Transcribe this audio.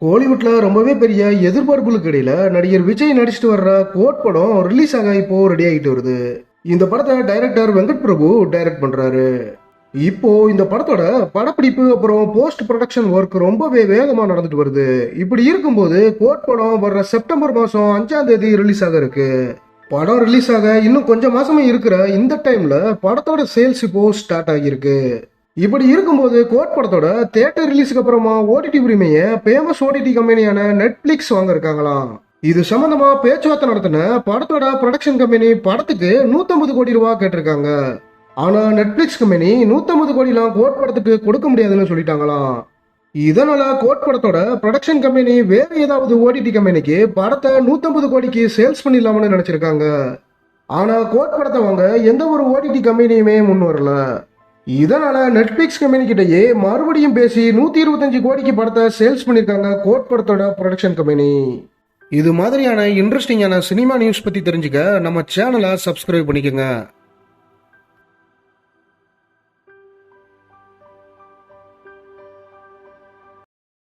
கோலிவுட்ல ரொம்பவே பெரிய எதிர்பார்ப்புகளுக்கு இடையில நடிகர் விஜய் நடிச்சிட்டு வர்ற கோட் படம் ரிலீஸ் ஆக இப்போ ரெடி ஆகிட்டு வருது. இந்த படத்தை டைரக்டர் வெங்கட் பிரபு டைரக்ட் பண்றாரு. இப்போ இந்த படத்தோட படப்பிடிப்பு அப்புறம் போஸ்ட் ப்ரொடக்ஷன் ஒர்க் ரொம்பவே வேகமா நடந்துட்டு வருது. இப்படி இருக்கும்போது கோட் படம் வர்ற செப்டம்பர் மாசம் 5ஆம் தேதி ரிலீஸ் ஆக இருக்கு. படம் ரிலீஸ் ஆக இன்னும் கொஞ்சம் மாசமே இருக்கிற இந்த டைம்ல படத்தோட சேல்ஸ் இப்போ ஸ்டார்ட் ஆகியிருக்கு. இப்படி இருக்கும்போது கோட் படத்தோட தியேட்டர் ரிலீஸ்க்கு அப்புறமா ஓடிடி உரிமையை ஃபேமஸ் ஓடிடி கம்பெனியான நெட்ஃபிளிக்ஸ் வாங்க இருக்காங்களாம். இது சம்பந்தமா பேச்சுவார்த்தை நடத்தின படத்தோட ப்ரொடக்ஷன் கம்பெனி படத்துக்கு 150 கோடி ரூபாய் கேட்டிருக்காங்க. ஆனா நெட்ஃபிளிக்ஸ் கம்பெனி 150 கோடிலாம் கோட் படத்துக்கு கொடுக்க முடியாதுன்னு சொல்லிட்டாங்களாம். இதனால கோட் படத்தோட ப்ரொடக்ஷன் கம்பெனி வேற ஏதாவது ஓடிடி கம்பெனிக்கு படத்தை 150 கோடிக்கு சேல்ஸ் பண்ணிடலாம்னு நினைச்சிருக்காங்க. ஆனா கோட் படத்தை வாங்க எந்த ஒரு ஓடிடி கம்பெனியுமே முன் வரல. இதனால நெட்ஃபிளிக்ஸ் கம்பெனி கிட்டயே மறுபடியும் பேசி 125 கோடிக்கு படத்தை சேல்ஸ் பண்ணிருக்காங்க கோட் படத்தோட ப்ரொடக்ஷன் கம்பெனி. இது மாதிரியான இன்ட்ரெஸ்டிங்கான சினிமா நியூஸ் பத்தி தெரிஞ்சுக்க நம்ம சேனலை சப்ஸ்கிரைப் பண்ணிக்கோங்க.